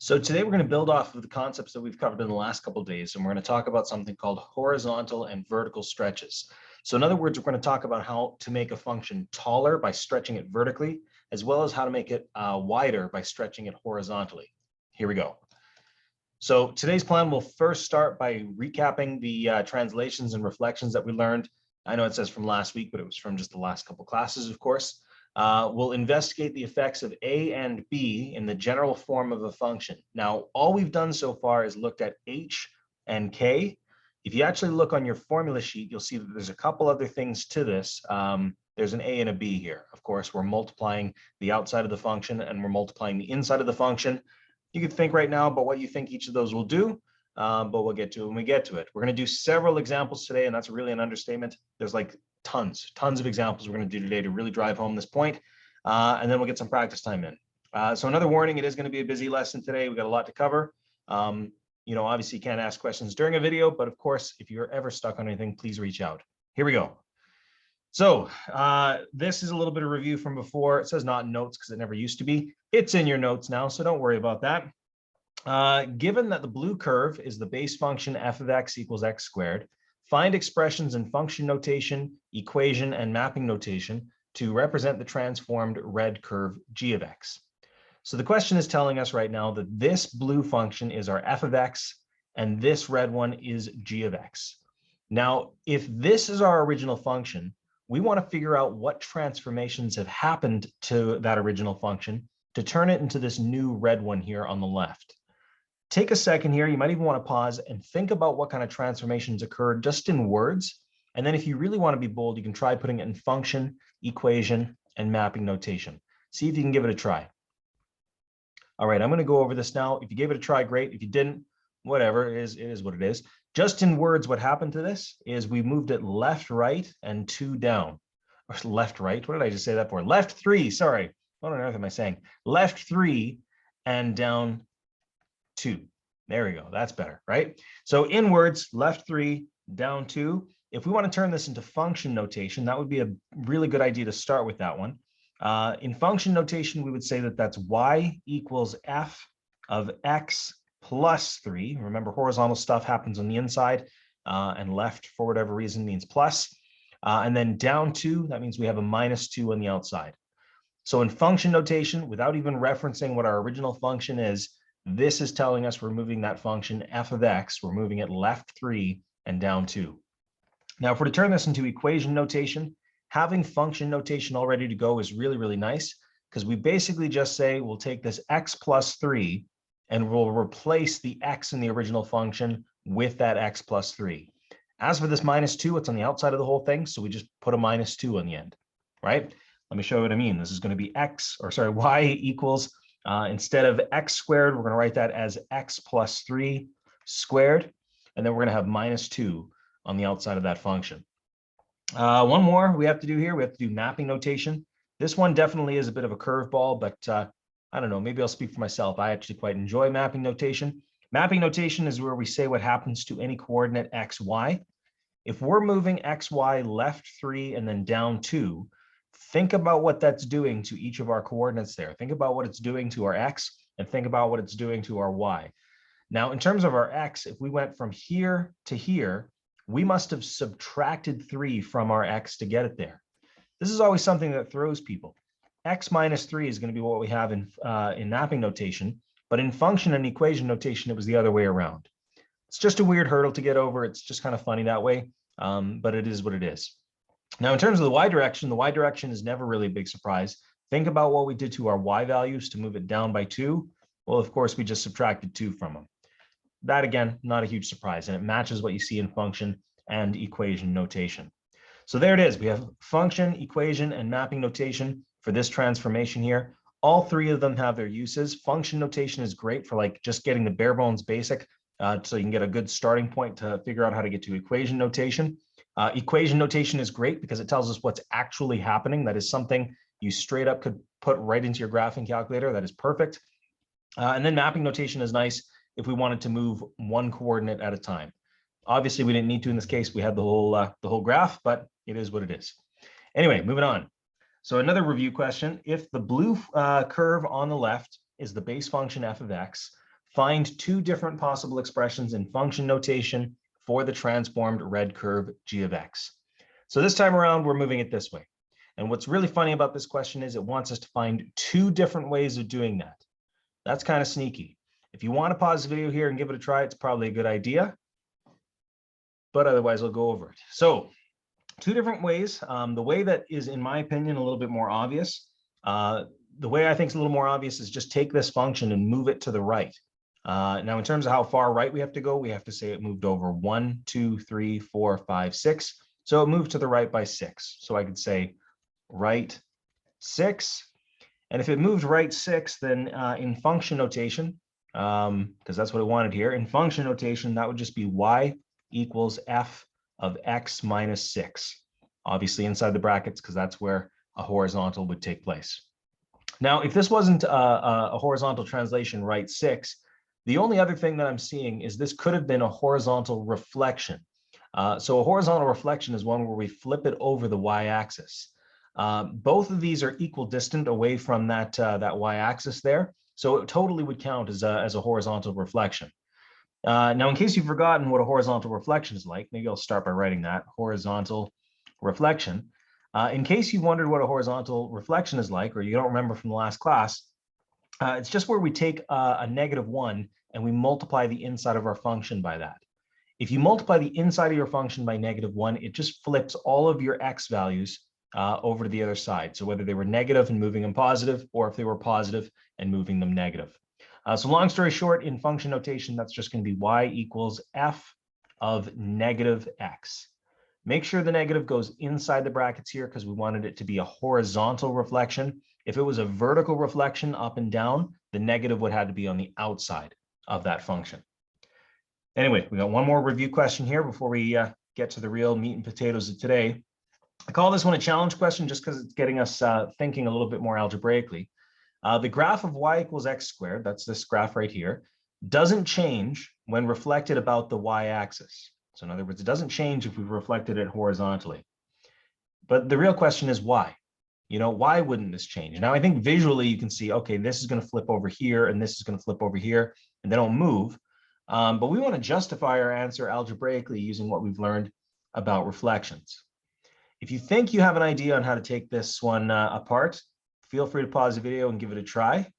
So today we're going to build off of the concepts that we've covered in the last couple of days, and we're going to talk about something called horizontal and vertical stretches. So in other words, we're going to talk about how to make a function taller by stretching it vertically, as well as how to make it wider by stretching it horizontally. Here we go. So today's plan will first start by recapping the translations and reflections that we learned. I know it says from last week, but it was from just the last couple classes, of course. We'll investigate the effects of A and B in the general form of a function. Now, all we've done so far is looked at H and K. If you actually look on your formula sheet, you'll see that there's a couple other things to this. There's an A and a B here. Of course, we're multiplying the outside of the function and we're multiplying the inside of the function. You could think right now about what you think each of those will do, but we'll get to it when we get to it. We're going to do several examples today, and that's really an understatement. There's like tons of examples we're going to do today to really drive home this point, and then we'll get some practice time in. So another warning, it is going to be a busy lesson today. We've got a lot to cover. Obviously you can't ask questions during a video, but of course, if you're ever stuck on anything, please reach out. Here we go. So this is a little bit of review from before. It says not in notes because it never used to be. It's in your notes now, so don't worry about that. Given that the blue curve is the base function f of x equals x squared, find expressions in function notation, equation, and mapping notation to represent the transformed red curve g of x. So the question is telling us right now that this blue function is our f of x, and this red one is g of x. Now, if this is our original function, we want to figure out what transformations have happened to that original function to turn it into this new red one here on the left. Take a second here. You might even want to pause and think about what kind of transformations occurred just in words. And then if you really want to be bold, you can try putting it in function, equation, and mapping notation. See if you can give it a try. All right, I'm going to go over this now. If you gave it a try, great. If you didn't, whatever, it is what it is. Just in words, what happened to this is we moved it left, right, and 2 down. Or left, right, what did I just say that for? Left 3, sorry. What on earth am I saying? Left 3 and down 2. There we go. That's better, right? So in words, left 3, down 2. If we want to turn this into function notation, that would be a really good idea to start with that one. In function notation, we would say that that's y equals f of x plus 3. Remember, horizontal stuff happens on the inside, and left, for whatever reason, means plus. And then down 2, that means we have a minus 2 on the outside. So in function notation, without even referencing what our original function is, this is telling us we're moving that function f of x, we're moving it left 3 and down 2. Now, if we're to turn this into equation notation, having function notation all ready to go is really, really nice, because we basically just say we'll take this x plus 3 and we'll replace the x in the original function with that x plus 3. As for this minus 2, it's on the outside of the whole thing, so we just put a minus 2 on the end, right? Let me show you what I mean. This is going to be y equals, instead of x squared, we're going to write that as x plus 3 squared, and then we're going to have minus 2 on the outside of that function. One more we have to do here. We have to do mapping notation. This one definitely is a bit of a curveball, but I don't know, maybe I'll speak for myself. I actually quite enjoy mapping notation. Mapping notation is where we say what happens to any coordinate x, y. If we're moving x, y left 3 and then down 2, think about what that's doing to each of our coordinates there. Think about what it's doing to our x and think about what it's doing to our y. Now, in terms of our x, if we went from here to here, we must have subtracted 3 from our x to get it there. This is always something that throws people. X minus 3 is going to be what we have in mapping notation, but in function and equation notation, it was the other way around. It's just a weird hurdle to get over. It's just kind of funny that way, but it is what it is. Now, in terms of the y direction is never really a big surprise. Think about what we did to our y values to move it down by 2. Well, of course, we just subtracted 2 from them. That, again, not a huge surprise, and it matches what you see in function and equation notation. So there it is. We have function, equation, and mapping notation for this transformation here. All 3 of them have their uses. Function notation is great for like just getting the bare bones basic, so you can get a good starting point to figure out how to get to equation notation. Equation notation is great because it tells us what's actually happening. That is something you straight up could put right into your graphing calculator. That is perfect. And then mapping notation is nice if we wanted to move one coordinate at a time. Obviously, we didn't need to in this case. We had the whole graph, but it is what it is. Anyway, moving on. So another review question. If the blue curve on the left is the base function f of x, Find two different possible expressions in function notation for the transformed red curve g of x. So this time around, we're moving it this way. And what's really funny about this question is it wants us to find two different ways of doing that. That's kind of sneaky. If you want to pause the video here and give it a try, it's probably a good idea. But otherwise, I'll go over it. So two different ways. The way that is, in my opinion, a little bit more obvious. The way I think is a little more obvious is just take this function and move it to the right. Now, in terms of how far right we have to go, we have to say it moved over 1, 2, 3, 4, 5, 6. So it moved to the right by 6. So I could say right 6. And if it moved right 6, then in function notation, because that's what I wanted here, in function notation, that would just be y equals f of x minus 6. Obviously inside the brackets, because that's where a horizontal would take place. Now, if this wasn't a horizontal translation, right 6, the only other thing that I'm seeing is this could have been a horizontal reflection. So a horizontal reflection is one where we flip it over the y-axis. Both of these are equal distant away from that y-axis there, so it totally would count as a horizontal reflection. Now, in case you've forgotten what a horizontal reflection is like, maybe I'll start by writing that, horizontal reflection. In case you wondered what a horizontal reflection is like, or you don't remember from the last class, it's just where we take a -1 and we multiply the inside of our function by that. If you multiply the inside of your function by -1, it just flips all of your x values over to the other side. So whether they were negative and moving them positive, or if they were positive and moving them negative. So long story short, in function notation, that's just going to be y equals f of -x. Make sure the negative goes inside the brackets here because we wanted it to be a horizontal reflection. If it was a vertical reflection up and down, the negative would have to be on the outside of that function. Anyway, we got one more review question here before we get to the real meat and potatoes of today. I call this one a challenge question just because it's getting us thinking a little bit more algebraically. The graph of y equals x squared, that's this graph right here, doesn't change when reflected about the y-axis. So in other words, it doesn't change if we reflected it horizontally. But the real question is why? You know, why wouldn't this change? Now, I think visually you can see, okay, this is going to flip over here and this is going to flip over here, and they don't move. But we want to justify our answer algebraically using what we've learned about reflections. If you think you have an idea on how to take this one apart, feel free to pause the video and give it a try.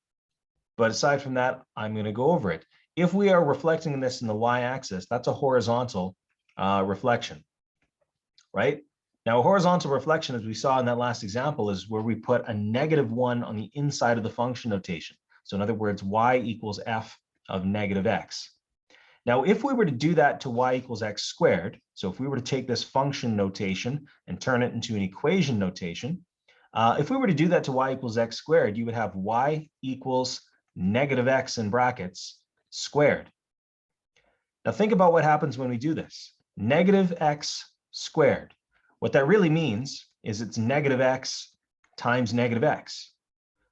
But aside from that, I'm going to go over it. If we are reflecting this in the y-axis, that's a horizontal reflection, right? Now, a horizontal reflection, as we saw in that last example, is where we put a -1 on the inside of the function notation. So in other words, y equals f of -x. Now, if we were to do that to y equals x squared, so if we were to take this function notation and turn it into an equation notation, if we were to do that to y equals x squared, you would have y equals -x in brackets squared. Now think about what happens when we do this. -x squared. What that really means is it's -x times -x.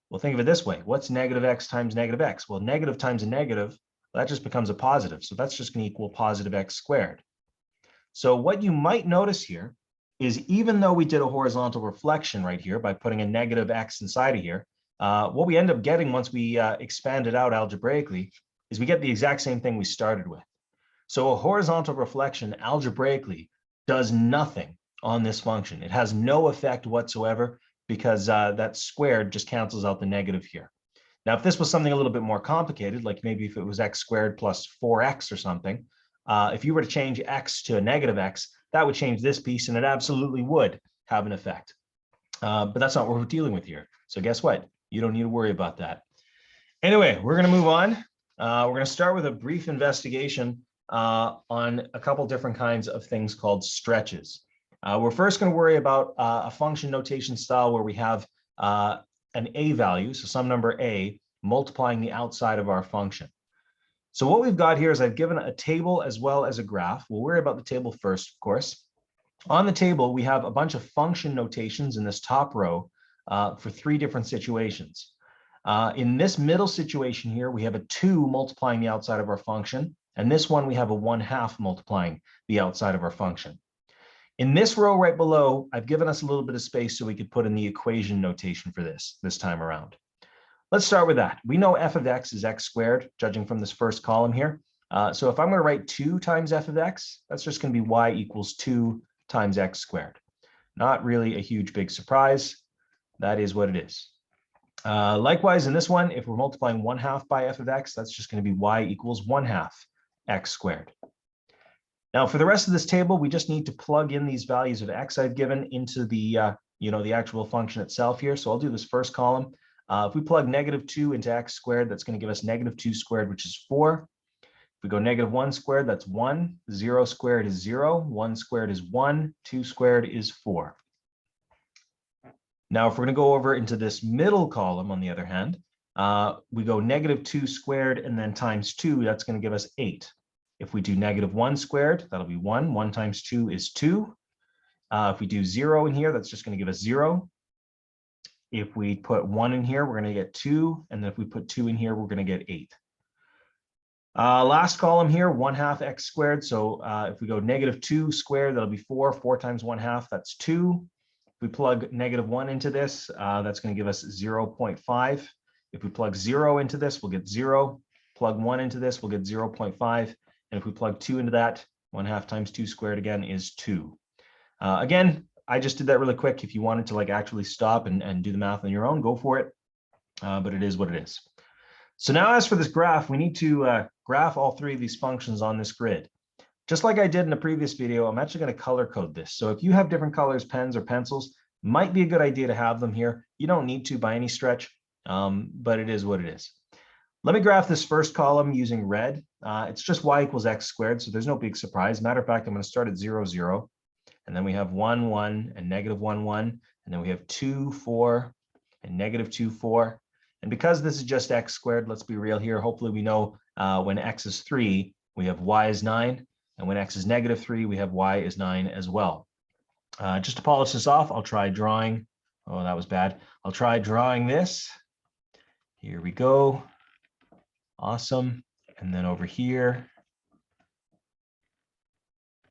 Well, think of it this way. What's -x times -x? Well, negative times a negative, that just becomes a positive. So that's just going to equal +x squared. So what you might notice here is even though we did a horizontal reflection right here by putting a -x inside of here, what we end up getting once we expand it out algebraically is we get the exact same thing we started with. So a horizontal reflection algebraically does nothing on this function. It has no effect whatsoever because that squared just cancels out the negative here. Now, if this was something a little bit more complicated, like maybe if it was x squared plus 4x or something, if you were to change x to a -x, that would change this piece, and it absolutely would have an effect. But that's not what we're dealing with here. So guess what? You don't need to worry about that. Anyway, we're going to move on. We're going to start with a brief investigation on a couple different kinds of things called stretches. We're first going to worry about a function notation style where we have an a value, so some number a, multiplying the outside of our function. So what we've got here is I've given a table as well as a graph. We'll worry about the table first, of course. On the table, we have a bunch of function notations in this top row for 3 different situations. In this middle situation here, we have a 2 multiplying the outside of our function. And this one, we have a 1/2 multiplying the outside of our function. In this row right below, I've given us a little bit of space so we could put in the equation notation for this time around. Let's start with that. We know f of x is x squared, judging from this first column here. So if I'm going to write 2 times f of x, that's just going to be y equals 2 times x squared. Not really a huge big surprise. That is what it is. Likewise, in this one, if we're multiplying 1/2 by f of x, that's just going to be y equals 1/2 x squared. Now, for the rest of this table, we just need to plug in these values of x I've given into the the actual function itself here. So I'll do this first column. If we plug -2 into x squared, that's going to give us -2 squared, which is 4. If we go -1 squared, that's 1. 0 squared is 0. 1 squared is 1. 2 squared is 4. Now, if we're going to go over into this middle column, on the other hand, we go -2 squared and then times 2, that's going to give us 8. If we do -1 squared, that'll be 1. 1 times 2 is 2. If we do 0 in here, that's just going to give us 0. If we put 1 in here, we're going to get 2. And then if we put 2 in here, we're going to get 8. Last column here, 1/2 x squared. So if we go -2 squared, that'll be 4. 4 times 1/2, that's 2. If we plug -1 into this, that's going to give us 0.5. If we plug 0 into this, we'll get 0. Plug 1 into this, we'll get 0.5. And if we plug 2 into that, 1/2 times 2 squared again is 2. Again, I just did that really quick. If you wanted to like actually stop and do the math on your own, go for it. But it is what it is. So now as for this graph, we need to graph all 3 of these functions on this grid. Just like I did in the previous video, I'm actually going to color code this. So if you have different colors, pens or pencils, might be a good idea to have them here. You don't need to by any stretch, but it is what it is. Let me graph this first column using red. It's just y equals x squared, so there's no big surprise. Matter of fact, I'm going to start at 0, 0. And then we have 1, 1, and -1, 1. And then we have 2, 4, and -2, 4. And because this is just x squared, let's be real here. Hopefully we know when x is 3, we have y is 9. And when x is -3, we have y is 9 as well. Just to polish this off, I'll try drawing. Oh, that was bad. I'll try drawing this. Here we go. Awesome. And then over here.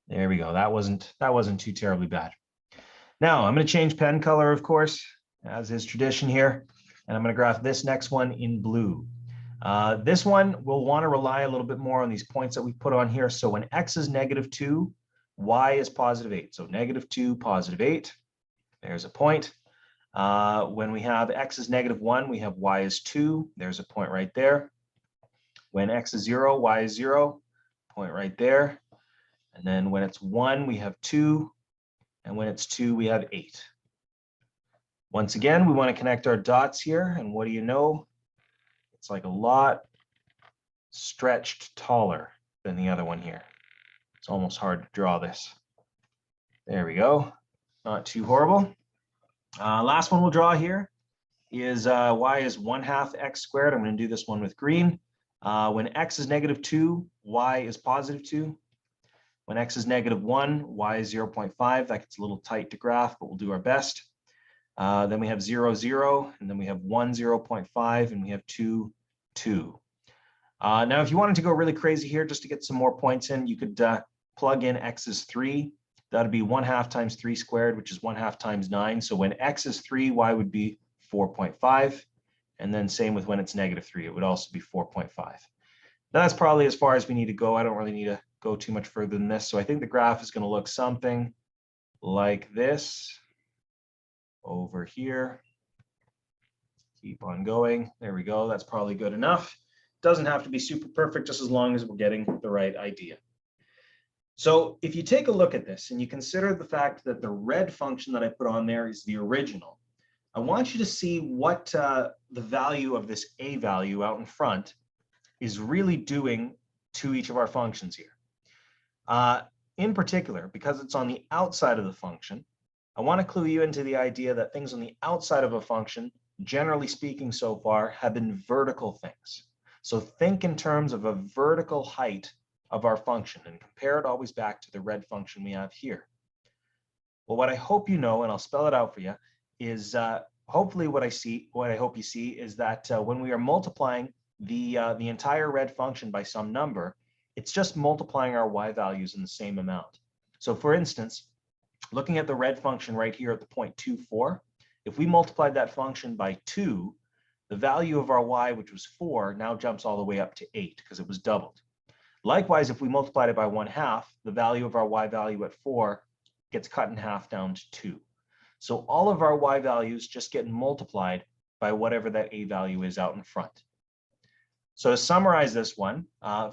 There we go. That wasn't too terribly bad. Now I'm going to change pen color, of course, as is tradition here. And I'm going to graph this next one in blue. This one we'll want to rely a little bit more on these points that we put on here. So when x is -2, y is +8. So -2, +8. There's a point. When we have x is -1, we have y is 2. There's a point right there. When x is 0, y is 0. Point right there. And then when it's 1, we have 2. And when it's 2, we have 8. Once again, we want to connect our dots here. And what do you know? It's like a lot stretched taller than the other one here. It's almost hard to draw this. There we go. Not too horrible. Last one we'll draw here is y is 1/2 x squared. I'm going to do this one with green. When x is -2, y is +2. When x is -1, y is 0.5. That gets a little tight to graph, but we'll do our best. Then we have 0, 0, and then we have 1, 0.5, and we have 2, 2. Now, if you wanted to go really crazy here, just to get some more points in, you could plug in x is 3. That'd be 1/2 times 3 squared, which is 1/2 times 9. So when x is 3, y would be 4.5. And then same with when it's -3, it would also be 4.5. Now, that's probably as far as we need to go. I don't really need to go too much further than this. So I think the graph is going to look something like this over here. Keep on going. There we go. That's probably good enough. Doesn't have to be super perfect, just as long as we're getting the right idea. So if you take a look at this and you consider the fact that the red function that I put on there is the original, I want you to see what the value of this a value out in front is really doing to each of our functions here. In particular, because it's on the outside of the function, I want to clue you into the idea that things on the outside of a function, generally speaking so far, have been vertical things. So think in terms of a vertical height of our function and compare it always back to the red function we have here. Well, what I hope you know, and I'll spell it out for you, is hopefully what I hope you see is that when we are multiplying the entire red function by some number, it's just multiplying our y values in the same amount. So for instance, looking at the red function right here at the point 2, 4, if we multiplied that function by 2, the value of our y, which was 4, now jumps all the way up to 8 because it was doubled. Likewise, if we multiplied it by 1/2, the value of our y value at 4 gets cut in half down to 2. So all of our y values just get multiplied by whatever that a value is out in front. So to summarize this one,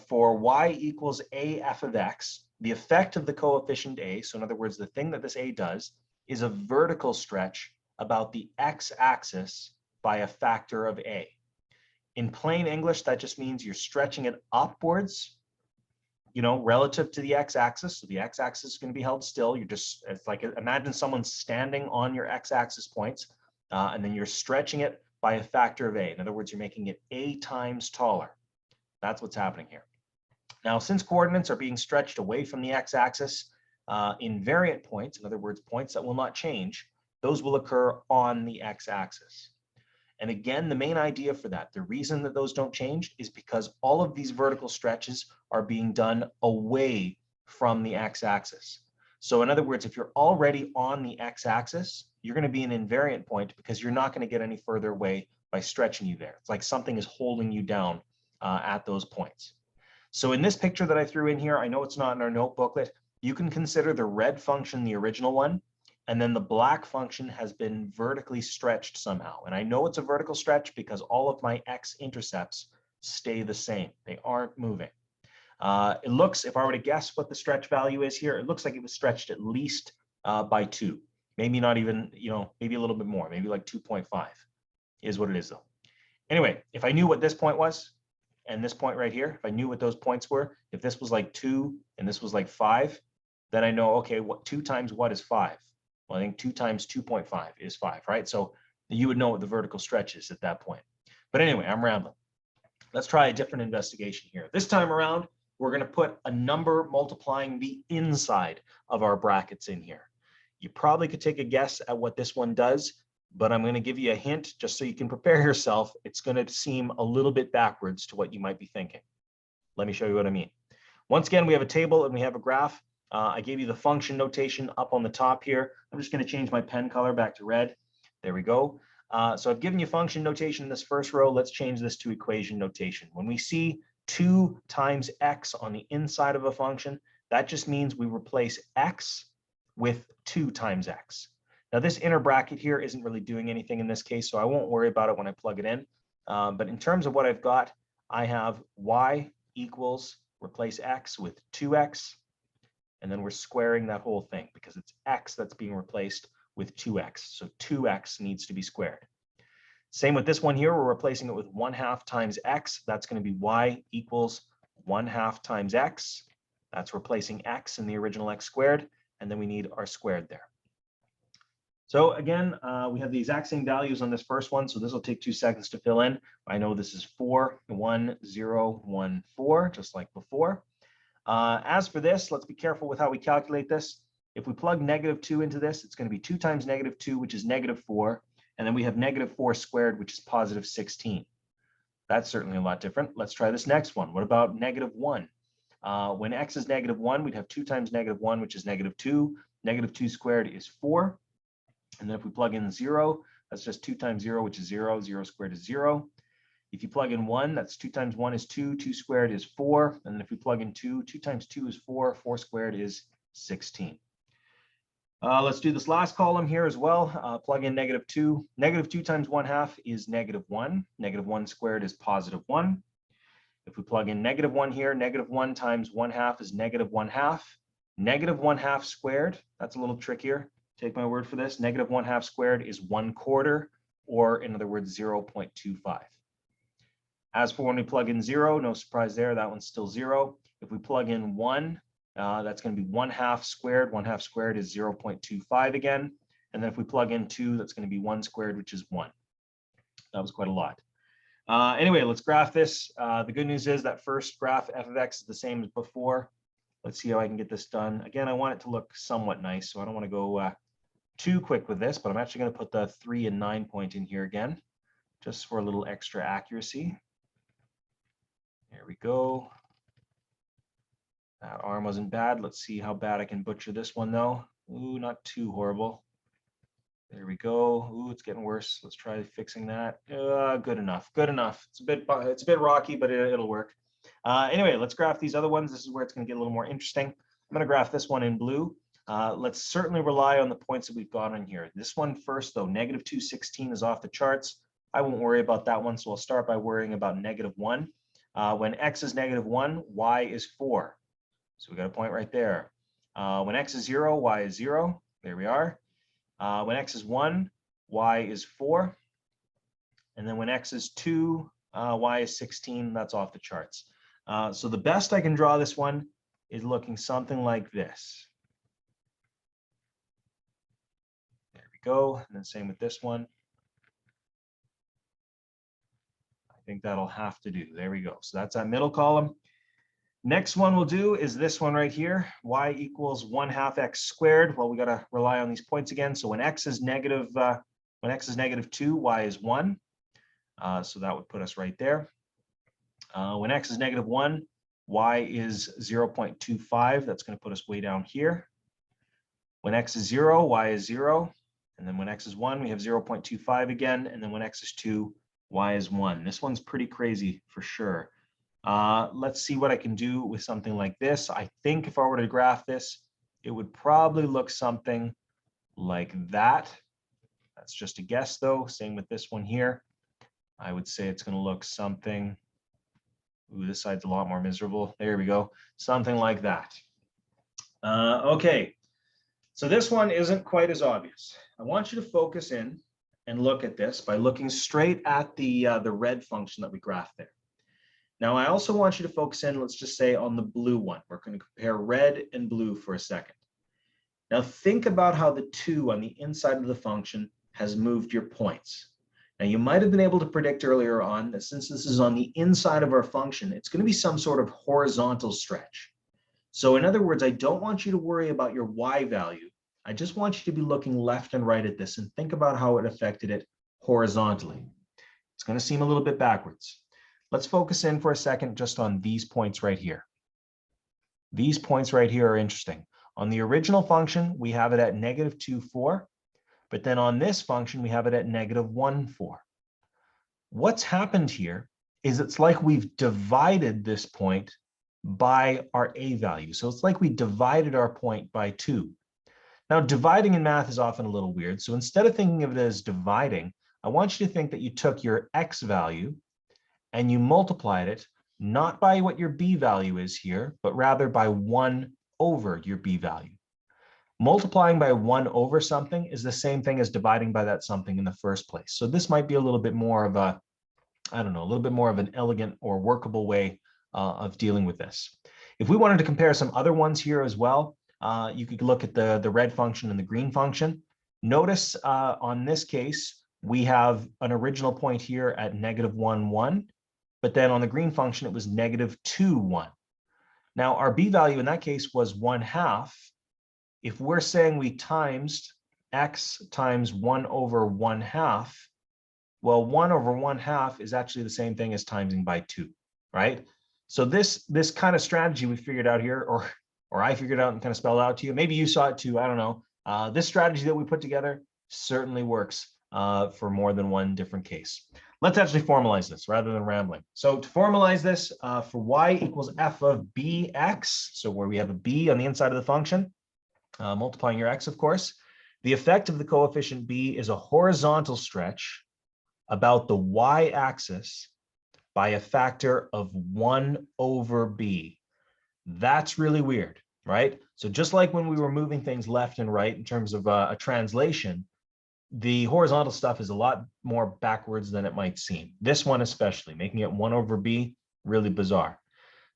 for y equals a f of x, the effect of the coefficient a, so in other words, the thing that this a does, is a vertical stretch about the x-axis by a factor of a. In plain English, that just means you're stretching it upwards, relative to the x-axis. So the x-axis is going to be held still. It's like, imagine someone standing on your x-axis points, and then you're stretching it by a factor of a. In other words, you're making it a times taller. That's what's happening here. Now, since coordinates are being stretched away from the x-axis, invariant points, in other words, points that will not change, those will occur on the x-axis. And again, the main idea for that, the reason that those don't change is because all of these vertical stretches are being done away from the x-axis. So in other words, if you're already on the x-axis, you're going to be an invariant point because you're not going to get any further away by stretching you there. It's like something is holding you down at those points. So in this picture that I threw in here, I know it's not in our note booklet, you can consider the red function the original one, and then the black function has been vertically stretched somehow. And I know it's a vertical stretch because all of my x-intercepts stay the same. They aren't moving. It looks, if I were to guess what the stretch value is here, it looks like it was stretched at least by 2. Maybe not even, maybe a little bit more, maybe like 2.5 is what it is though. Anyway, if I knew what this point was, and this point right here, if I knew what those points were, if this was like 2 and this was like 5, then I know, okay, what 2 times what is 5? Well, I think 2 times 2.5 is 5, right? So you would know what the vertical stretch is at that point. But anyway, I'm rambling. Let's try a different investigation here. This time around, we're going to put a number multiplying the inside of our brackets in here. You probably could take a guess at what this one does, but I'm going to give you a hint just so you can prepare yourself. It's going to seem a little bit backwards to what you might be thinking. Let me show you what I mean. Once again, we have a table and we have a graph. I gave you the function notation up on the top here. I'm just going to change my pen color back to red. There we go. So I've given you function notation in this first row. Let's change this to equation notation. When we see 2 times x on the inside of a function, that just means we replace x with 2 times x. Now this inner bracket here isn't really doing anything in this case, so I won't worry about it when I plug it in. But in terms of what I've got, I have y equals, replace x with 2x, and then we're squaring that whole thing because it's x that's being replaced with 2x. So 2x needs to be squared. Same with this one here, we're replacing it with 1/2 times x. That's going to be y equals 1/2 times x. That's replacing x in the original x squared, and then we need our squared there. So again, we have the exact same values on this first one, so this will take 2 seconds to fill in. I know this is 4, 1, 0, 1, 4, just like before. As for this, let's be careful with how we calculate this. If we plug -2 into this, it's going to be 2 times -2, which is -4. And then we have -4 squared, which is positive 16. That's certainly a lot different. Let's try this next one. What about -1? When x is -1, we'd have 2 times -1, which is -2. -2 squared is 4. And then if we plug in 0, that's just 2 times 0, which is 0. 0 squared is 0. If you plug in 1, that's 2 times 1 is 2. 2 squared is 4. And then if we plug in 2, 2 times 2 is 4. 4 squared is 16. Let's do this last column here as well. Plug in -2. -2 times 1/2 is -1. -1 squared is positive 1. If we plug in -1 here, -1 times 1/2 is -1/2. -1/2 squared, that's a little trickier. Take my word for this. -1/2 squared is 1/4, or in other words, 0.25. As for when we plug in 0, no surprise there, that one's still 0. If we plug in 1, that's going to be 1/2 squared. 1/2 squared is 0.25 again. And then if we plug in 2, that's going to be 1 squared, which is 1. That was quite a lot. Anyway, let's graph this. The good news is that first graph, f of x, is the same as before. Let's see how I can get this done. Again, I want it to look somewhat nice, so I don't want to go too quick with this, but I'm actually going to put the 3 and 9 point in here again, just for a little extra accuracy. There we go. That arm wasn't bad. Let's see how bad I can butcher this one though. Ooh, not too horrible. There we go. Ooh, it's getting worse. Let's try fixing that. Good enough. Good enough. It's a bit rocky, but it'll work. Anyway, let's graph these other ones. This is where it's going to get a little more interesting. I'm going to graph this one in blue. Let's certainly rely on the points that we've got on here. This one first, though, negative 216 is off the charts. I won't worry about that one, so I'll start by worrying about -1. When x is -1, y is 4. So we got a point right there. When x is 0, y is 0. There we are. When x is 1, y is 4. And then when x is 2, y is 16. That's off the charts. So the best I can draw this one is looking something like this. There we go. And then same with this one. I think that'll have to do. There we go. So that's that middle column. Next one we'll do is this one right here, y equals 1/2 x squared. Well, we got to rely on these points again. So when x is -2, y is 1. So that would put us right there. When x is -1, y is 0.25. That's going to put us way down here. When x is 0, y is 0. And then when x is 1, we have 0.25 again. And then when x is 2, y is 1. This one's pretty crazy for sure. Let's see what I can do with something like this. I think if I were to graph this, it would probably look something like that. That's just a guess though. Same with this one here. I would say it's going to look something. Ooh, this side's a lot more miserable. There we go. Something like that. Okay. So this one isn't quite as obvious. I want you to focus in and look at this by looking straight at the red function that we graphed there. Now, I also want you to focus in, let's just say, on the blue one. We're going to compare red and blue for a second. Now, think about how the 2 on the inside of the function has moved your points. Now, you might have been able to predict earlier on that since this is on the inside of our function, it's going to be some sort of horizontal stretch. So in other words, I don't want you to worry about your y value. I just want you to be looking left and right at this and think about how it affected it horizontally. It's going to seem a little bit backwards. Let's focus in for a second just on these points right here. These points right here are interesting. On the original function, we have it at -2, 4. But then on this function, we have it at -1, 4. What's happened here is it's like we've divided this point by our a value. So it's like we divided our point by 2. Now, dividing in math is often a little weird. So instead of thinking of it as dividing, I want you to think that you took your x value and you multiplied it not by what your b value is here, but rather by 1 over your b value. Multiplying by 1 over something is the same thing as dividing by that something in the first place. So this might be a little bit more of a, I don't know, a little bit more of an elegant or workable way of dealing with this. If we wanted to compare some other ones here as well, you could look at the red function and the green function. Notice on this case, we have an original point here at -1, 1, but then on the green function, it was -2, 1. Now our b value in that case was 1/2. If we're saying we timesed x times 1 over 1/2, well, 1 over 1/2 is actually the same thing as timesing by 2, right? So this kind of strategy we figured out here, or I figured out and kind of spelled out to you. Maybe you saw it too, I don't know. This strategy that we put together certainly works for more than one different case. Let's actually formalize this rather than rambling. So to formalize this, for y equals f of bx, so where we have a b on the inside of the function, multiplying your x, of course, the effect of the coefficient b is a horizontal stretch about the y-axis by a factor of 1 over b. That's really weird, right? So just like when we were moving things left and right in terms of a translation, the horizontal stuff is a lot more backwards than it might seem. This one especially, making it 1 over b, really bizarre.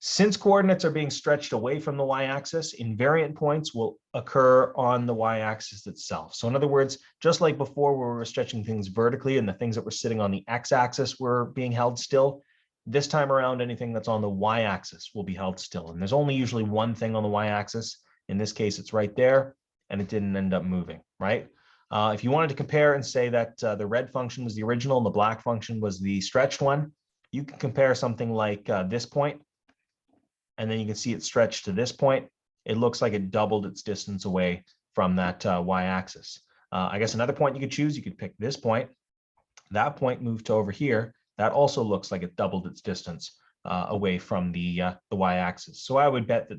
Since coordinates are being stretched away from the y-axis, invariant points will occur on the y-axis itself. So in other words, just like before where we were stretching things vertically and the things that were sitting on the x-axis were being held still, this time around anything that's on the y-axis will be held still. And there's only usually one thing on the y-axis. In this case, it's right there, and it didn't end up moving, right? If you wanted to compare and say that the red function was the original and the black function was the stretched one, you can compare something like this point, and then you can see it stretched to this point. It looks like it doubled its distance away from that y-axis. I guess another point you could choose, you could pick this point. That point moved to over here. That also looks like it doubled its distance away from the y-axis. So I would bet that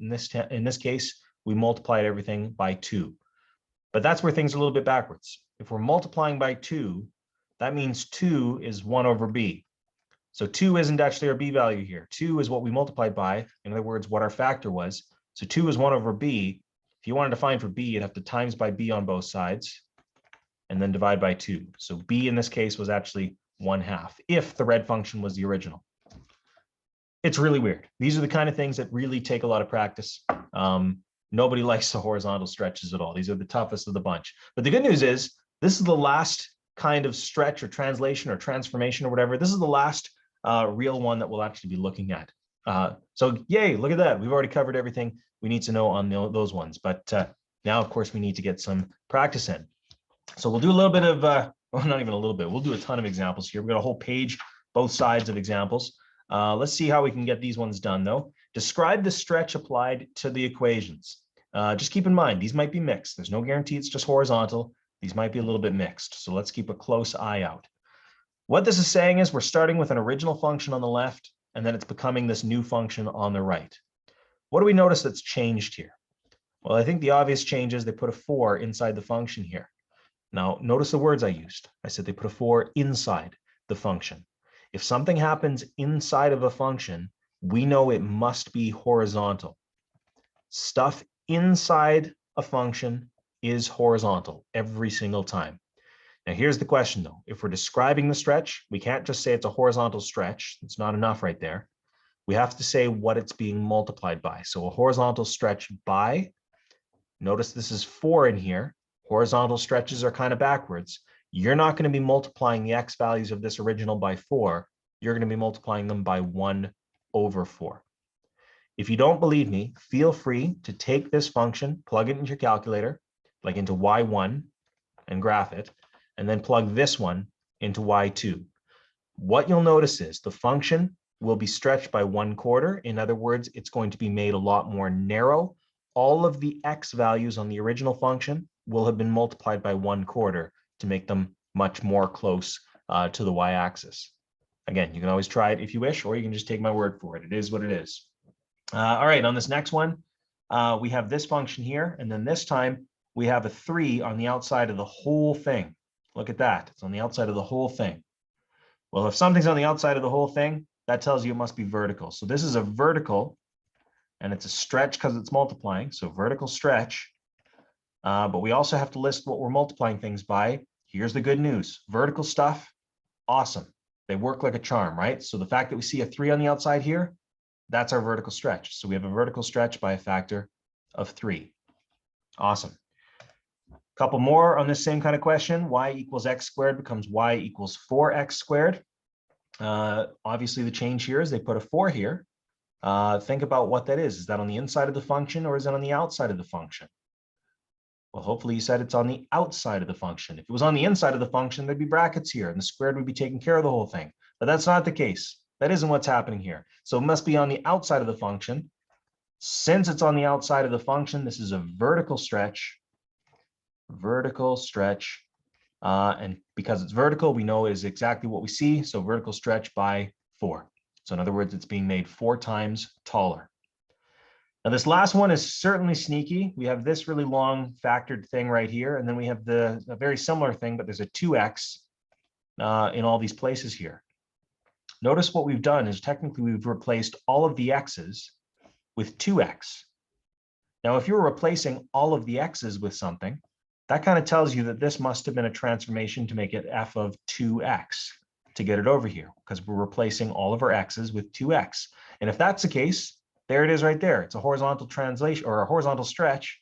in this case, we multiplied everything by 2. But that's where things are a little bit backwards. If we're multiplying by 2, that means 2 is 1 over b. So 2 isn't actually our b value here. 2 is what we multiplied by. In other words, what our factor was. So 2 is 1 over b. If you wanted to find for b, you'd have to times by b on both sides and then divide by 2. So b in this case was actually 1/2 if the red function was the original. It's really weird. These are the kind of things that really take a lot of practice. Nobody likes the horizontal stretches at all. These are the toughest of the bunch. But the good news is this is the last kind of stretch or translation or transformation or whatever. This is the last real one that we'll actually be looking at. So yay, look at that. We've already covered everything we need to know on those ones. But now, of course, we need to get some practice in. So we'll do a little bit of, well, not even a little bit. We'll do a ton of examples here. We've got a whole page, both sides of examples. Let's see how we can get these ones done, though. Describe the stretch applied to the equations. Just keep in mind, these might be mixed. There's no guarantee it's just horizontal. These might be a little bit mixed. So let's keep a close eye out. What this is saying is we're starting with an original function on the left, and then it's becoming this new function on the right. What do we notice that's changed here? Well, I think the obvious change is they put a 4 inside the function here. Now, notice the words I used. I said they put a 4 inside the function. If something happens inside of a function, we know it must be horizontal. Stuff inside a function is horizontal every single time. Now, here's the question, though. If we're describing the stretch, we can't just say it's a horizontal stretch. It's not enough right there. We have to say what it's being multiplied by. So a horizontal stretch by, notice this is 4 in here. Horizontal stretches are kind of backwards. You're not going to be multiplying the x values of this original by 4. You're going to be multiplying them by 1 over 4. If you don't believe me, feel free to take this function, plug it into your calculator, like into y1, and graph it, and then plug this one into y2. What you'll notice is the function will be stretched by 1/4. In other words, it's going to be made a lot more narrow. All of the x values on the original function will have been multiplied by 1/4 to make them much more close to the y-axis. Again, you can always try it if you wish, or you can just take my word for it. It is what it is. All right, on this next one, we have this function here, and then this time we have a 3 on the outside of the whole thing. Look at that. It's on the outside of the whole thing. Well, if something's on the outside of the whole thing, that tells you it must be vertical. So this is a vertical, and it's a stretch because it's multiplying, so vertical stretch. But we also have to list what we're multiplying things by. Here's the good news. Vertical stuff, awesome. They work like a charm, right? So the fact that we see a 3 on the outside here, that's our vertical stretch. So we have a vertical stretch by a factor of 3. Awesome. Couple more on this same kind of question. Y equals x squared becomes y equals 4x squared. Obviously, the change here is they put a 4 here. Think about what that is. Is that on the inside of the function or is it on the outside of the function? Well, hopefully you said it's on the outside of the function. If it was on the inside of the function, there'd be brackets here and the squared would be taking care of the whole thing. But that's not the case. That isn't what's happening here. So it must be on the outside of the function. Since it's on the outside of the function, this is a vertical stretch. And because it's vertical, we know is exactly what we see. So vertical stretch by 4. So in other words, it's being made 4 times taller. Now this last one is certainly sneaky. We have this really long factored thing right here, and then we have a very similar thing, but there's a 2x in all these places here. Notice what we've done is technically we've replaced all of the x's with 2x. Now, if you're replacing all of the x's with something, that kind of tells you that this must have been a transformation to make it f of 2x to get it over here, because we're replacing all of our x's with 2x. And if that's the case, there it is right there. It's a horizontal translation or a horizontal stretch.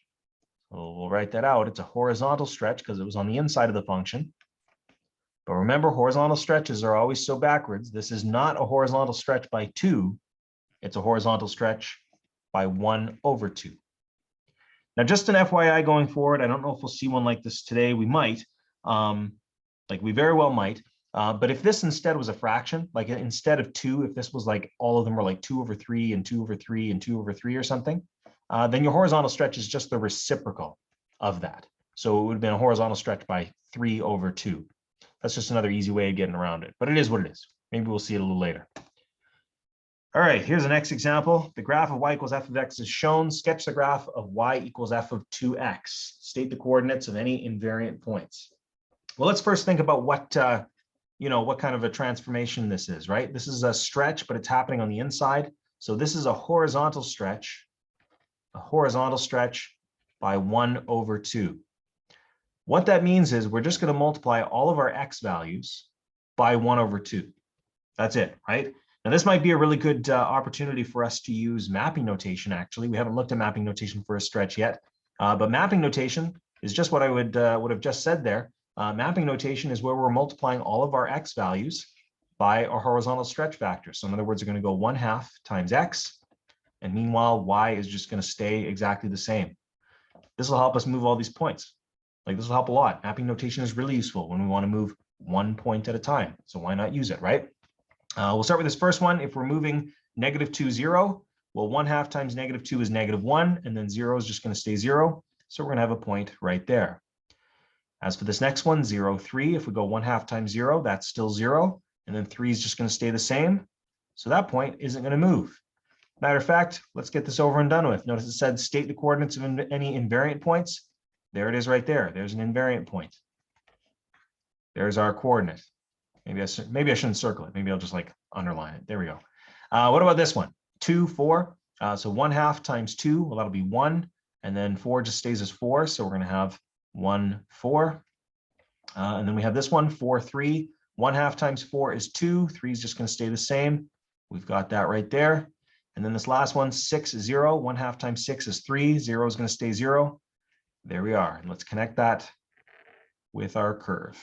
We'll write that out. It's a horizontal stretch because it was on the inside of the function. But remember, horizontal stretches are always so backwards. This is not a horizontal stretch by 2. It's a horizontal stretch by 1 over 2. Now, just an FYI going forward, I don't know if we'll see one like this today. We might, like we very well might. But if this instead was a fraction, like instead of 2, if this was like all of them were like 2 over 3 and 2 over 3 and 2 over 3 or something, then your horizontal stretch is just the reciprocal of that. So it would have been a horizontal stretch by 3 over 2. That's just another easy way of getting around it, but it is what it is. Maybe we'll see it a little later. All right, here's the next example. The graph of y equals f of x is shown. Sketch the graph of y equals f of 2x. State the coordinates of any invariant points. Well, let's first think about what kind of a transformation this is, right? This is a stretch, but it's happening on the inside. So this is a horizontal stretch by 1 over 2. What that means is we're just going to multiply all of our x values by 1 over 2. That's it, right? Now, this might be a really good opportunity for us to use mapping notation, actually. We haven't looked at mapping notation for a stretch yet, but mapping notation is just what I would have just said there. Mapping notation is where we're multiplying all of our x values by our horizontal stretch factor. So in other words, we're going to go 1/2 times x, and meanwhile, y is just going to stay exactly the same. This will help us move all these points. Like, this will help a lot. Mapping notation is really useful when we want to move one point at a time. So why not use it, right? We'll start with this first one. If we're moving -2, 0, well, 1/2 times -2 is -1, and then 0 is just going to stay 0. So we're going to have a point right there. As for this next one, 0, 3, if we go 1/2 times 0, that's still 0, and then 3 is just going to stay the same. So that point isn't going to move. Matter of fact, let's get this over and done with. Notice it said state the coordinates of any invariant points. There it is right there. There's an invariant point. There's our coordinate. Maybe I shouldn't circle it. Maybe I'll just like underline it. There we go. What about this one? 2, 4. So 1/2 times 2, well, that'll be 1. And then 4 just stays as 4. So we're going to have 1, 4. And then we have this one, 4, 3. 1/2 times 4 is 2. 3 is just going to stay the same. We've got that right there. And then this last one, 6, 0. 1/2 times 6 is 3. 0 is going to stay 0. There we are. And let's connect that with our curve.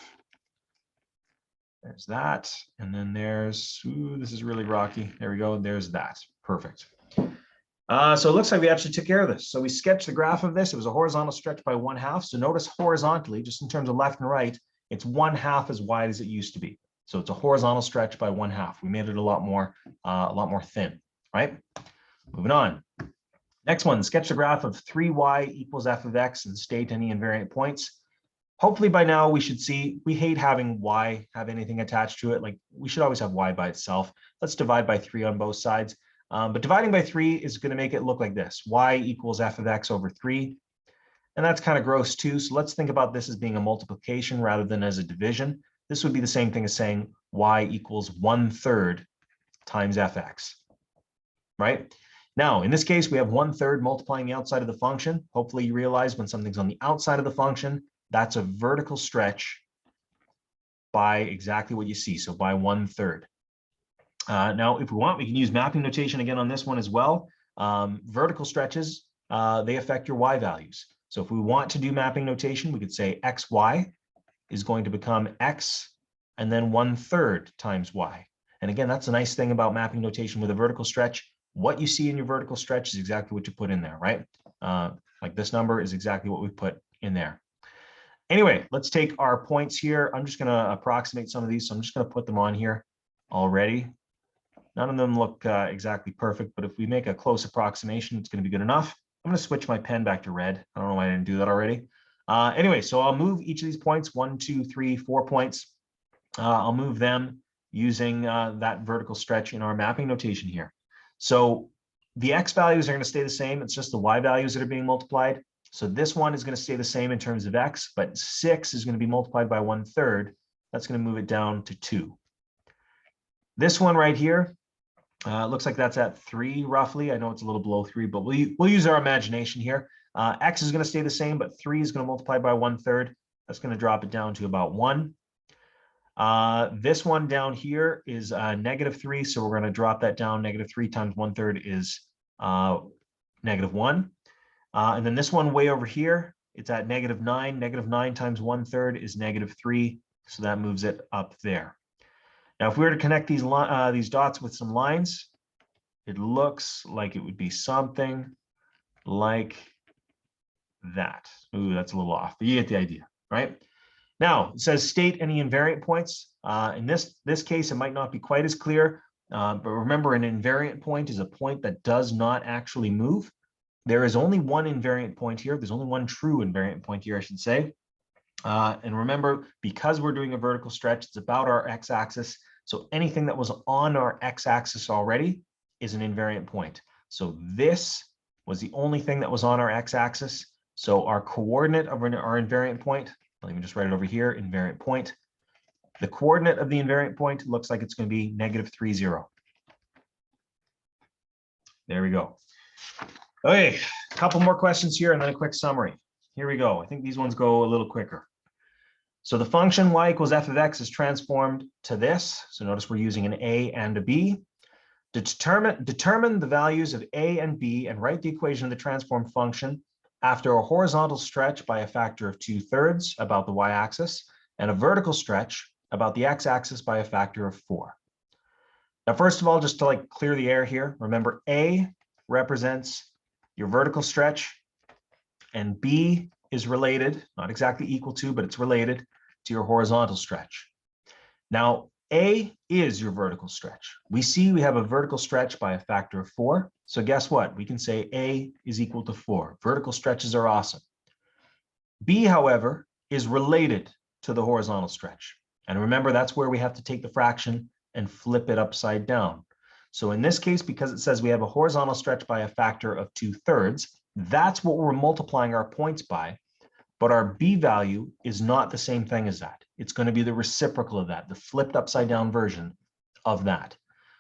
There's that. And then there's, ooh, this is really rocky. There we go. There's that. Perfect. So it looks like we actually took care of this. So we sketched the graph of this. It was a horizontal stretch by 1/2. So notice horizontally, just in terms of left and right, it's 1/2 as wide as it used to be. So it's a horizontal stretch by 1/2. We made it a lot more thin, right? Moving on. Next one, sketch the graph of 3y equals f of x and state any invariant points. Hopefully by now we should see, we hate having y have anything attached to it. Like, we should always have y by itself. Let's divide by 3 on both sides. But dividing by 3 is going to make it look like this. Y equals f of x over 3. And that's kind of gross too. So let's think about this as being a multiplication rather than as a division. This would be the same thing as saying y equals 1/3 times fx, right? Now, in this case, we have 1/3 multiplying the outside of the function. Hopefully you realize when something's on the outside of the function, that's a vertical stretch by exactly what you see. So by 1/3. Now, if we want, we can use mapping notation again on this one as well. Vertical stretches, they affect your y values. So if we want to do mapping notation, we could say xy is going to become x and then 1/3 times y. And again, that's a nice thing about mapping notation with a vertical stretch. What you see in your vertical stretch is exactly what you put in there, right? Like this number is exactly what we put in there. Anyway, let's take our points here. I'm just going to approximate some of these. So I'm just going to put them on here already. None of them look exactly perfect, but if we make a close approximation, it's going to be good enough. I'm going to switch my pen back to red. I don't know why I didn't do that already. Anyway, so I'll move each of these points, 1, 2, 3, 4 points. I'll move them using that vertical stretch in our mapping notation here. So the x values are going to stay the same. It's just the y values that are being multiplied. So this one is going to stay the same in terms of x, but 6 is going to be multiplied by 1/3. That's going to move it down to 2. This one right here, looks like that's at 3 roughly. I know it's a little below 3, but we'll use our imagination here. X is going to stay the same, but 3 is going to multiply by 1/3. That's going to drop it down to about 1. This one down here is -3, so we're going to drop that down. -3 times 1/3 is -1. And then this one way over here, it's at -9. -9 times 1/3 is -3, so that moves it up there. Now, if we were to connect these dots with some lines, it looks like it would be something like that. Ooh, that's a little off, but you get the idea, right? Now, it says state any invariant points. In this case, it might not be quite as clear, but remember, an invariant point is a point that does not actually move. there is only one invariant point here. There's only one true invariant point here, I should say. And remember, because we're doing a vertical stretch, it's about our x-axis. So anything that was on our x-axis already is an invariant point. So this was the only thing that was on our x-axis. So our coordinate of our invariant point, let me just write it over here, invariant point. The coordinate of the invariant point looks like it's going to be -3, 0. There we go. Okay, a couple more questions here and then a quick summary. Here we go. I think these ones go a little quicker. So the function y equals f of x is transformed to this. So notice we're using an a and a b. Determine the values of a and b and write the equation of the transform function after a horizontal stretch by a factor of 2/3 about the y-axis and a vertical stretch about the x-axis by a factor of 4. Now, first of all, just to like clear the air here, remember a represents your vertical stretch and b is related, not exactly equal to, but it's related to your horizontal stretch. Now, A is your vertical stretch. We see we have a vertical stretch by a factor of 4. So guess what? We can say A is equal to 4. Vertical stretches are awesome. B, however, is related to the horizontal stretch. And remember, that's where we have to take the fraction and flip it upside down. So in this case, because it says we have a horizontal stretch by a factor of 2/3, that's what we're multiplying our points by. But our b value is not the same thing as that. It's going to be the reciprocal of that, the flipped upside down version of that.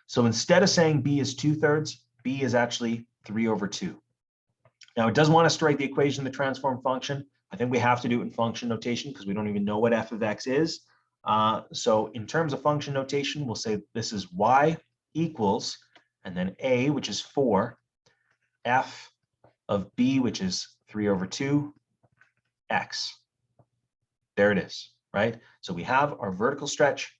So instead of saying b is 2/3, b is actually 3/2. Now it does want us to write the equation of the transform function. I think we have to do it in function notation because we don't even know what f of x is. So in terms of function notation, we'll say this is y equals, and then a, which is 4, f of b, which is 3/2, x. There it is, right? So we have our vertical stretch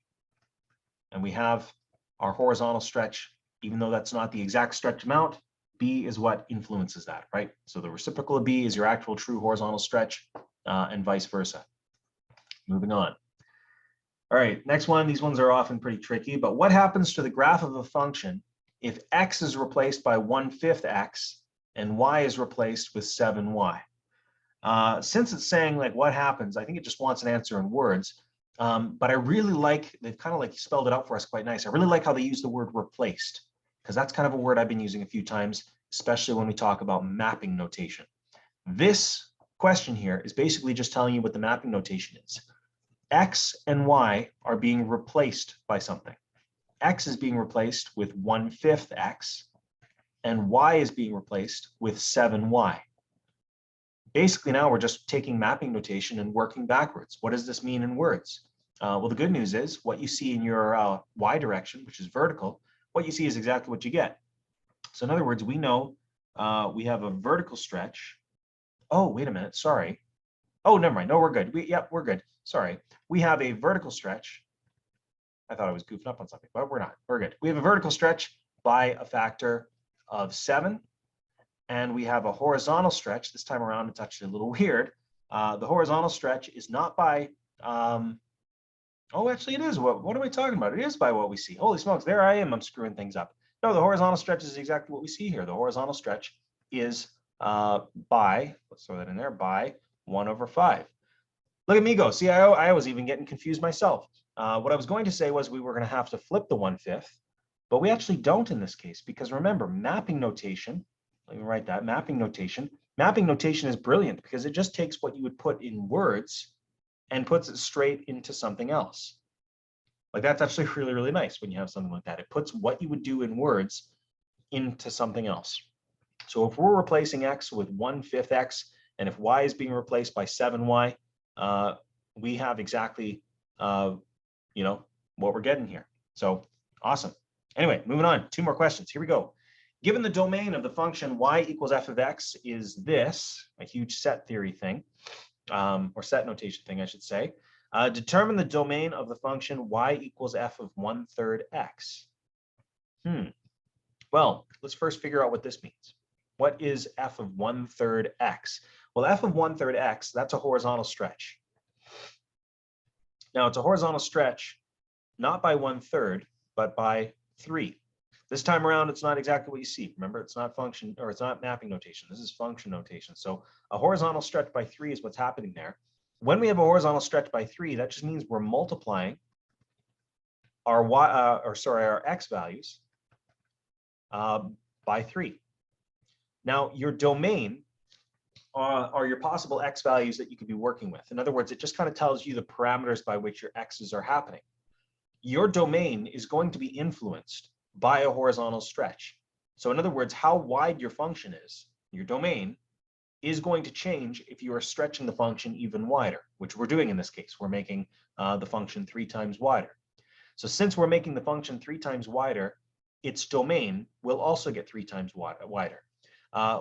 and we have our horizontal stretch. Even though that's not the exact stretch amount, b is what influences that, right? So the reciprocal of b is your actual true horizontal stretch and vice versa. Moving on. All right, next one. These ones are often pretty tricky, but what happens to the graph of a function if x is replaced by 1/5 x and y is replaced with 7y? Since it's saying like what happens, I think it just wants an answer in words. But I really like, they've kind of like spelled it out for us quite nice. I really like how they use the word replaced, because that's kind of a word I've been using a few times, especially when we talk about mapping notation. This question here is basically just telling you what the mapping notation is. X and Y are being replaced by something. X is being replaced with 1/5 x, and Y is being replaced with 7y. Basically, now we're just taking mapping notation and working backwards. What does this mean in words? Well, the good news is what you see in your y direction, which is vertical, what you see is exactly what you get. So in other words, we know we have a vertical stretch. Oh, wait a minute, sorry. Oh, never mind. No, we're good. Yep, we're good. Sorry. We have a vertical stretch. I thought I was goofing up on something, but we're not. We're good. We have a vertical stretch by a factor of 7. And we have a horizontal stretch. This time around, it's actually a little weird. The horizontal stretch is not by, oh, actually it is. What am I talking about? It is by what we see. Holy smokes, there I am. I'm screwing things up. No, the horizontal stretch is exactly what we see here. The horizontal stretch is by, let's throw that in there, by 1/5. Look at me go. See, I was even getting confused myself. What I was going to say was we were going to have to flip the 1/5, but we actually don't in this case, because remember, mapping notation, let me write that, mapping notation. Mapping notation is brilliant because it just takes what you would put in words and puts it straight into something else. Like that's actually really, really nice when you have something like that. It puts what you would do in words into something else. So if we're replacing x with 1/5 x, and if y is being replaced by 7y, we have exactly, what we're getting here. So awesome. Anyway, moving on, 2 more questions. Here we go. Given the domain of the function y equals f of x is this, a huge set theory thing, or set notation thing, I should say. Determine the domain of the function y equals f of 1/3 x. Well, let's first figure out what this means. What is f of 1/3 x? Well, f of 1/3 x, that's a horizontal stretch. Now, it's a horizontal stretch, not by 1/3, but by 3. This time around, it's not exactly what you see. Remember, it's not function or it's not mapping notation. This is function notation. So a horizontal stretch by 3 is what's happening there. When we have a horizontal stretch by 3, that just means we're multiplying our our x values by 3. Now, your domain are your possible x values that you could be working with. In other words, it just kind of tells you the parameters by which your x's are happening. Your domain is going to be influenced by a horizontal stretch. So in other words, how wide your function is, your domain, is going to change if you are stretching the function even wider, which we're doing in this case. We're making the function 3 times wider. So since we're making the function 3 times wider, its domain will also get 3 times wider.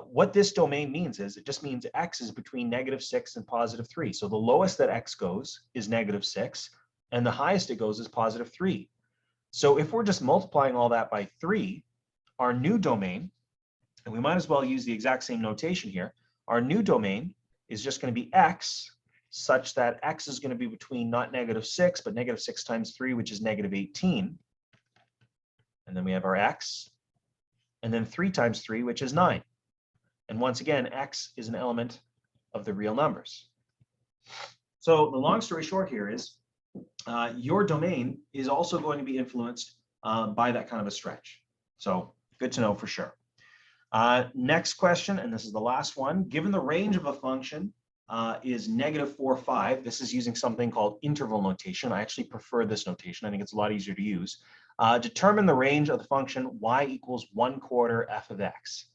What this domain means is it just means x is between -6 and +3. So the lowest that x goes is -6, and the highest it goes is +3. So if we're just multiplying all that by 3, our new domain, and we might as well use the exact same notation here, our new domain is just going to be x, such that x is going to be between not -6, but -6 times 3, which is -18. And then we have our x, and then 3 times 3, which is 9. And once again, x is an element of the real numbers. So the long story short here is your domain is also going to be influenced by that kind of a stretch. So good to know for sure. Next question, and this is the last one. Given the range of a function is -4, 5, this is using something called interval notation. I actually prefer this notation. I think it's a lot easier to use. Determine the range of the function y equals 1/4 f of x.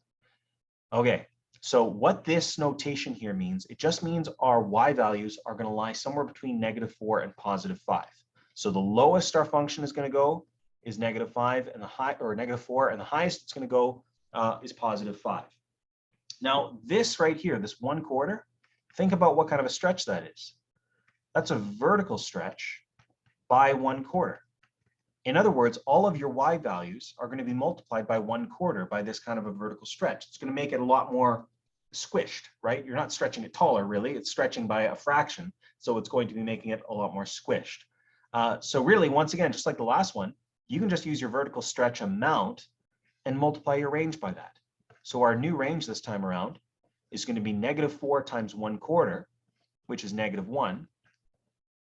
Okay, so what this notation here means, it just means our y values are going to lie somewhere between -4 and +5. So the lowest our function is going to go is -5, and the -4, and the highest it's going to go is +5. Now this right here, this 1/4, think about what kind of a stretch that is. That's a vertical stretch by 1/4. In other words, all of your y values are going to be multiplied by 1/4 by this kind of a vertical stretch. It's going to make it a lot more squished, right? You're not stretching it taller, really. It's stretching by a fraction, so it's going to be making it a lot more squished. So really, once again, just like the last one, you can just use your vertical stretch amount and multiply your range by that. So our new range this time around is going to be -4 times 1/4, which is -1.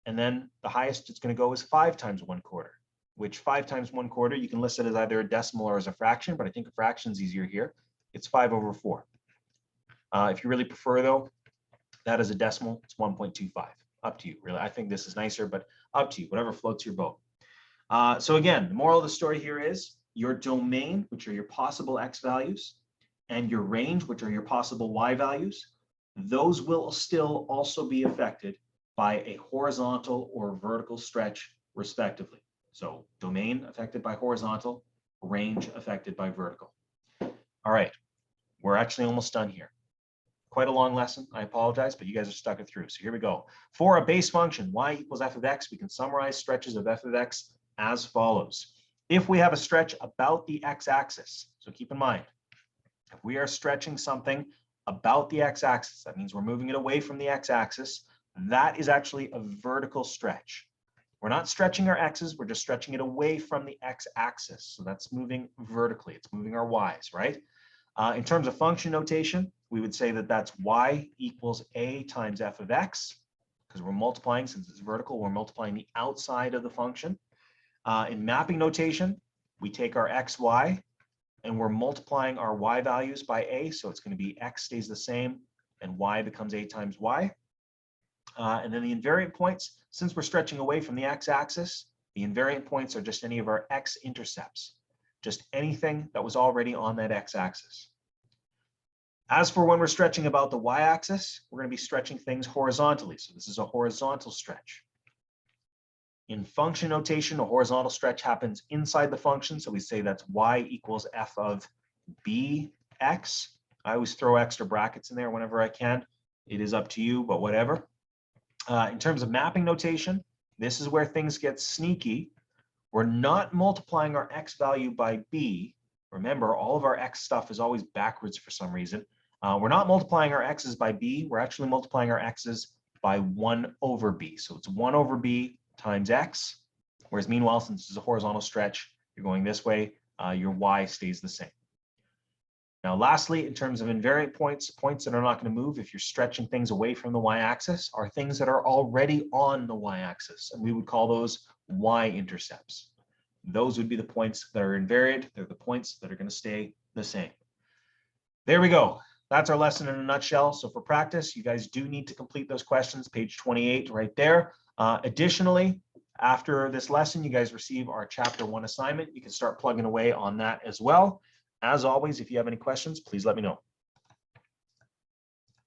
And then the highest it's going to go is 5 times 1/4, which 5 times 1/4, you can list it as either a decimal or as a fraction, but I think a fraction is easier here. It's 5/4. If you really prefer, though, that is a decimal. It's 1.25. Up to you, really. I think this is nicer, but up to you, whatever floats your boat. So again, the moral of the story here is your domain, which are your possible x values, and your range, which are your possible y values, those will still also be affected by a horizontal or vertical stretch, respectively. So domain affected by horizontal, range affected by vertical. All right, we're actually almost done here. Quite a long lesson, I apologize, but you guys are stuck it through. So here we go. For a base function, y equals f of x, we can summarize stretches of f of x as follows. If we have a stretch about the x-axis, so keep in mind, if we are stretching something about the x-axis, that means we're moving it away from the x-axis, that is actually a vertical stretch. We're not stretching our x's, we're just stretching it away from the x-axis. So that's moving vertically, it's moving our y's, right? In terms of function notation, we would say that that's y equals a times f of x, because we're multiplying, since it's vertical, we're multiplying the outside of the function. In mapping notation, we take our xy, and we're multiplying our y values by a, so it's going to be x stays the same, and y becomes a times y. And then the invariant points, since we're stretching away from the x-axis, the invariant points are just any of our x-intercepts, just anything that was already on that x-axis. As for when we're stretching about the y-axis, we're going to be stretching things horizontally. So this is a horizontal stretch. In function notation, a horizontal stretch happens inside the function. So we say that's y equals f of bx. I always throw extra brackets in there whenever I can. It is up to you, but whatever. In terms of mapping notation, this is where things get sneaky. We're not multiplying our x value by b. Remember, all of our x stuff is always backwards for some reason. We're not multiplying our x's by b. We're actually multiplying our x's by 1 over b. So it's 1 over b times x. Whereas meanwhile, since it's a horizontal stretch, you're going this way. your y stays the same. Now, lastly, in terms of invariant points, points that are not going to move if you're stretching things away from the y-axis are things that are already on the y-axis, and we would call those y-intercepts. Those would be the points that are invariant. They're the points that are going to stay the same. There we go. That's our lesson in a nutshell. So for practice, you guys do need to complete those questions, page 28 right there. Additionally, after this lesson, you guys receive our chapter 1 assignment. You can start plugging away on that as well. As always, if you have any questions, please let me know.